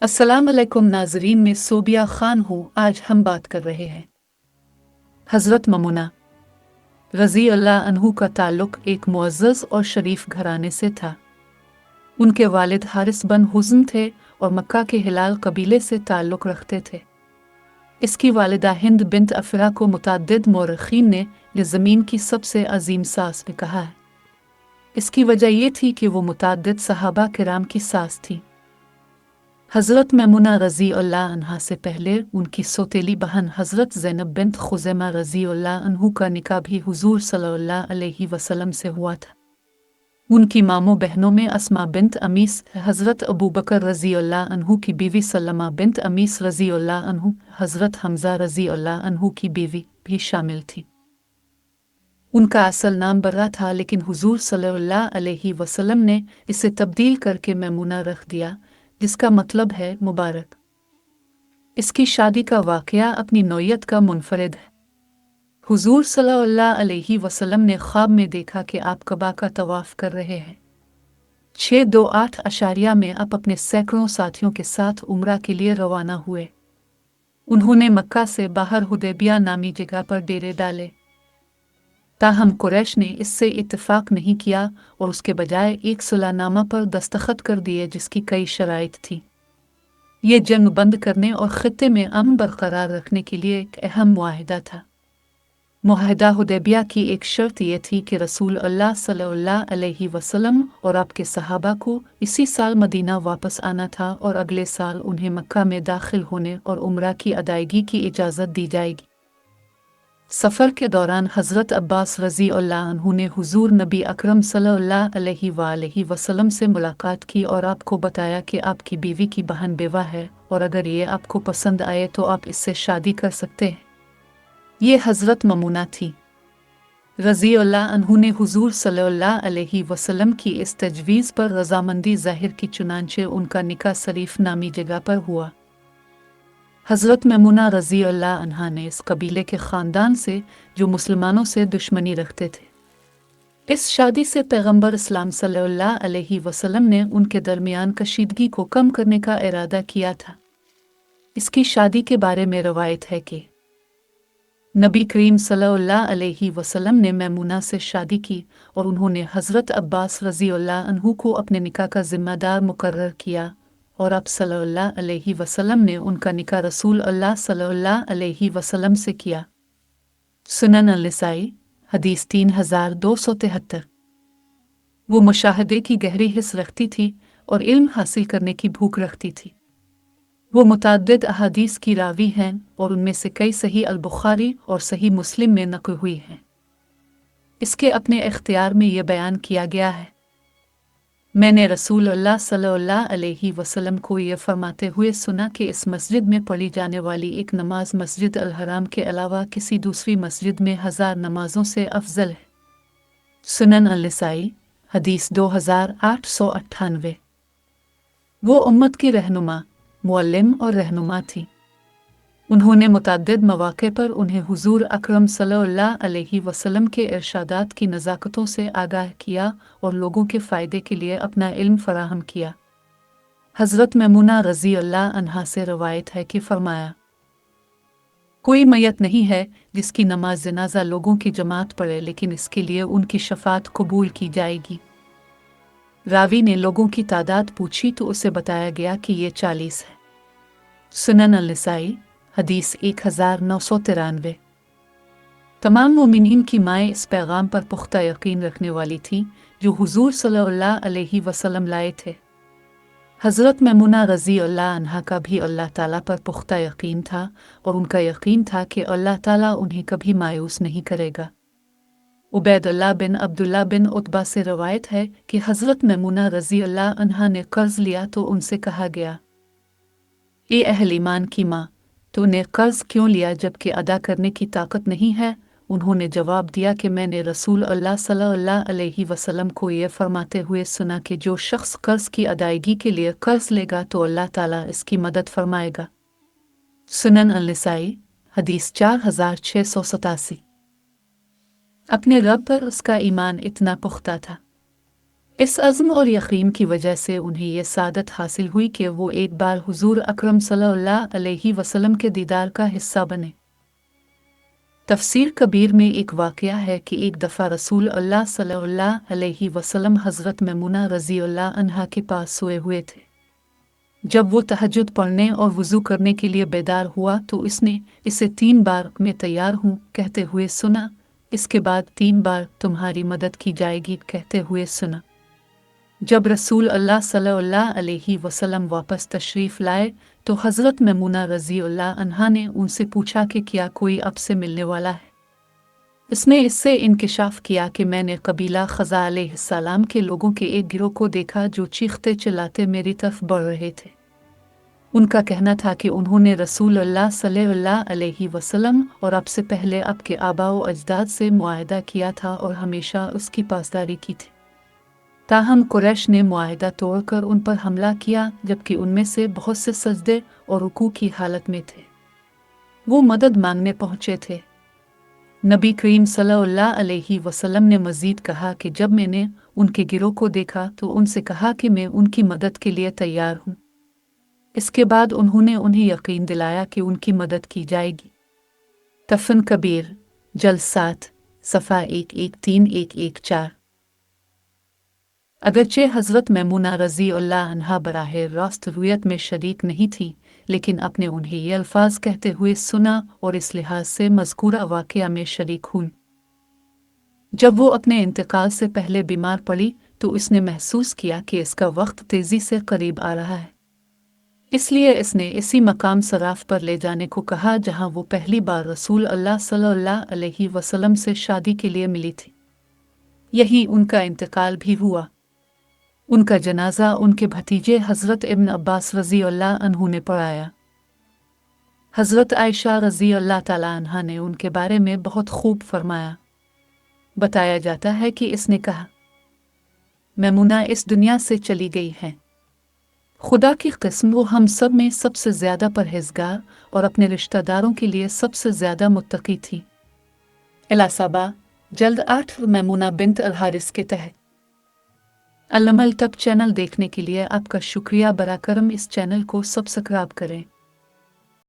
अस्सलाम अलैकुम नाजरीन, में सोबिया खान हूँ। आज हम बात कर रहे हैं हज़रत ममुना रज़ी अल्लाह अन्हु का ताल्लुक़ एक मुअज़्ज़ज़ और शरीफ घराने से था। उनके वालिद हारिस बन हुज़्न थे और मक्का के हिलाल कबीले से ताल्लुक़ रखते थे। इसकी वालिदा हिंद बिन्त अफ़रा को मुतअद्दिद मौरख़ीन ने ये ज़मीन की सबसे अज़ीम सास में कहा है। इसकी वजह ये थी कि वो मुतअद्दिद सहाबा किराम की सास थी। हज़रत मैमुना रज़ी अल्लाह अन्हा से पहले उनकी सौतेली बहन हज़रत ज़ैनब बिन्त खुज़ैमा रज़ी अल्लाह अन्हु का निकाह भी हुज़ूर सल्लल्लाहु अलैहि वसल्लम से हुआ था। उनकी मामों बहनों में अस्मा बिन्त अमीस हज़रत अबू बकर रज़ी अल्लाह अन्हु की बीवी, सलमा बिन्त अमीस रज़ी अल्लाह अन्हु हज़रत हमज़ा रज़ी अल्लाह अन्हु की बीवी भी शामिल थी। उनका असल नाम बर्रा था, लेकिन हुज़ूर सल्लल्लाहु अलैहि वसल्लम ने इसे तब्दील करके मैमुना रख दिया, जिसका मतलब है मुबारक। इसकी शादी का वाक़या अपनी नौयत का मुनफरिद है। हुज़ूर सल्लल्लाहु अलैहि वसल्लम ने ख्वाब में देखा कि आप कबा का तवाफ़ कर रहे हैं। 628 अशारिया में आप अपने सैकड़ों साथियों के साथ उम्रा के लिए रवाना हुए। उन्होंने मक्का से बाहर हुदैबिया नामी जगह पर डेरे डाले। ताहम कुरैश ने इससे इत्तेफाक नहीं किया और उसके बजाय एक सुलहनामा पर दस्तखत कर दिए, जिसकी कई शराइत थी। ये जंग बंद करने और खित्ते में अमन बरकरार रखने के लिए एक अहम मुआहिदा था। मुआहिदा हुदैबिया की एक शर्त यह थी कि रसूल अल्लाह सल्लल्लाहु अलैहि वसल्लम और आपके सहाबा को इसी साल मदीना वापस आना था और अगले साल उन्हें मक्का में दाखिल होने और उम्रा की अदायगी की इजाज़त दी जाएगी। सफ़र के दौरान हज़रत अब्बास रज़ी अल्लाह अन्हु ने हुज़ूर नबी अकरम सल्लल्लाहु अलैहि वसल्लम से मुलाकात की और आपको बताया कि आपकी बीवी की बहन बेवा है और अगर ये आपको पसंद आए तो आप इससे शादी कर सकते हैं। ये हज़रत ममुना थी रज़ी अल्लाह अन्हु ने हुज़ूर सल्लल्लाहु अलैहि वसल्लम की इस तजवीज़ पर रज़ामंदी ज़ाहिर की, चुनांचे उनका निकाह शरीफ नामी जगह पर हुआ। हज़रत मैमुना रज़ी अल्लाह अन्हा ने इस कबीले के ख़ानदान से जो मुसलमानों से दुश्मनी रखते थे। इस शादी से पैगंबर इस्लाम सल्लल्लाहु अलैहि वसल्लम ने उनके दरमियान कशीदगी को कम करने का इरादा किया था। इसकी शादी के बारे में रवायत है कि नबी करीम सल्लल्लाहु अलैहि वसल्लम ने मैमुना से शादी की और उन्होंने हज़रत अब्बास रज़ी अल्लाह अन्हु को अपने निकाह का ज़िम्मेदार मुकर्रर किया और अब सल्लल्लाहु अलैहि वसल्लम ने उनका निकाह रसूल अल्लाह सल्लल्लाहु अलैहि वसल्लम से किया। सुनन अन-नसाई हदीस 3273। वो मुशाहदे की गहरी हिस्स रखती थी और इल्म हासिल करने की भूख रखती थी। वो मुतअद्दिद अहादीस की रावी हैं और उनमें से कई सही अल-बुखारी और सही मुस्लिम में नक़ल हुई हैं। इसके अपने इख्तियार में यह बयान किया गया है, मैंने रसूल अल्लाह सल्लल्लाहु अलैहि वसल्लम को यह फरमाते हुए सुना कि इस मस्जिद में पढ़ी जाने वाली एक नमाज मस्जिद अल हराम के अलावा किसी दूसरी मस्जिद में 1000 नमाजों से अफजल है। सुनन अन-नसाई हदीस 2898। वो उम्मत की रहनुमा, मुअल्लिम और रहनुमा थी। उन्होंने मुतअद्दिद मौक़े पर उन्हें हुज़ूर अकरम सल्लल्लाहु अलैहि वसल्लम के इरशादात की नज़ाकतों से आगाह किया और लोगों के फ़ायदे के लिए अपना इल्म फ़राहम किया। हज़रत मैमुना रज़ी अल्लाह अन्हा से रवायत है कि फ़रमाया, कोई मैयत नहीं है जिसकी नमाज जनाजा लोगों की जमात पढ़े, लेकिन इसके लिए उनकी शफ़ात कबूल की जाएगी। रावी ने लोगों की तादाद पूछी तो उसे बताया गया कि ये 40 है। सुनन अन-नसाई हदीस 1993। तमाम मोमिनीन की माएँ इस पैगाम पर पुख्ता यकीन रखने वाली थीं जो हुज़ूर सल्लल्लाहु अलैहि वसल्लम लाए थे। हज़रत मैमुना रज़ी अल्लाह अन्हा का भी अल्लाह ताला पर पुख्ता यकीन था और उनका यकीन था कि अल्लाह ताला उन्हें कभी मायूस नहीं करेगा। उबैदुल्लाह बिन अब्दुल्ला बिन उतबा से रवायत है कि हज़रत मैमुना रज़ी अल्लाह अन्हा ने कर्ज़ लिया तो उनसे कहा गया, ए अहल ईमान की माँ, तूने कर्ज़ क्यों लिया जबकि अदा करने की ताकत नहीं है? उन्होंने जवाब दिया कि मैंने रसूल अल्लाह सल्लल्लाहु अलैहि वसल्लम को यह फरमाते हुए सुना कि जो शख्स कर्ज़ की अदायगी के लिए कर्ज़ लेगा तो अल्लाह ताला इसकी मदद फरमाएगा। सुनन अन-नसाई हदीस 4687। अपने रब पर उसका ईमान इतना पुख्ता था इस अज़्म और यकीन की वजह से उन्हें ये सादत हासिल हुई कि वो एक बार हुजूर अकरम सल्लल्लाहु अलैहि वसल्लम के दीदार का हिस्सा बने। तफसीर कबीर में एक वाक़या है कि एक दफ़ा रसूल अल्लाह सल्लल्लाहु अलैहि वसल्लम हज़रत मैमुना रज़ी अल्लाह अन्हा के पास सोए हुए थे। जब वो तहज्जुद पढ़ने और वज़ू करने के लिए बेदार हुआ तो इसने इसे 3 बार मैं तैयार हूँ कहते हुए सुना। इसके बाद 3 बार तुम्हारी मदद की जाएगी कहते हुए सुना। जब रसूल अल्लाह सल्लल्लाहु अलैहि वसल्लम वापस तशरीफ़ लाए तो हज़रत मैमुना रज़ी अल्लाह अन्हा ने उनसे पूछा कि क्या कोई अब से मिलने वाला है। इसने इससे इंकिशाफ किया कि मैंने कबीला ख़ज़ा अलैहिस्सलाम के लोगों के एक गिरोह को देखा जो चीखते चिल्लाते मेरी तरफ बढ़ रहे थे। उनका कहना था कि उन्होंने रसूल अल्लाह सल्लल्लाहु अलैहि वसल्लम और अब से पहले आपके आबा व अजदाद से मुआहदा किया था और हमेशा उसकी पासदारी की थी। ताहम कुरैश ने मुआहदा तोड़कर उन पर हमला किया जबकि उनमें से बहुत से सजदे और रुकू की हालत में थे। वो मदद मांगने पहुँचे थे। नबी करीम सल्लल्लाहु अलैहि वसल्लम ने मज़ीद कहा कि जब मैंने उनके गिरोह को देखा तो उनसे कहा कि मैं उनकी मदद के लिए तैयार हूँ। इसके बाद उन्होंने उन्हें यकीन दिलाया कि उनकी मदद की जाएगी। तफन कबीर जल्सात सफ़ा 113114। अगरचे हज़रत मैमुना रज़ी अल्लाह अन्हा बराह रास्त रुयत में शरीक नहीं थी, लेकिन अपने उन्हें ये अल्फाज कहते हुए सुना और इस लिहाज से मज़कूरा वाक़या में शरीक हुई। जब वो अपने इंतकाल से पहले बीमार पड़ी तो इसने महसूस किया कि इसका वक्त तेज़ी से करीब आ रहा है। इसलिए इसने इसी मकाम सराफ पर ले जाने को कहा जहाँ वो पहली बार रसूल अल्लाह सल्लल्लाहु अलैहि वसल्लम से शादी के लिए मिली थी। यही उनका इंतकाल भी हुआ। उनका जनाजा उनके भतीजे हज़रत इब्न अब्बास रज़ी अल्लाह अन्हु ने पढ़ाया। हज़रत आयशा रज़ी अल्लाह ताला अन्हा ने उनके बारे में बहुत खूब फरमाया। बताया जाता है कि इसने कहा, मैमुना इस दुनिया से चली गई है। खुदा की किस्म वो हम सब में सबसे ज़्यादा परहेज़गार और अपने रिश्तेदारों के लिए सबसे ज़्यादा मुत्तकी थी। इलासाबा जल्द 8 मैमुना बिन्त अल हारिस के तहत। अल-अमल तक चैनल देखने के लिए आपका शुक्रिया। बराकरम इस चैनल को सब्सक्राइब करें।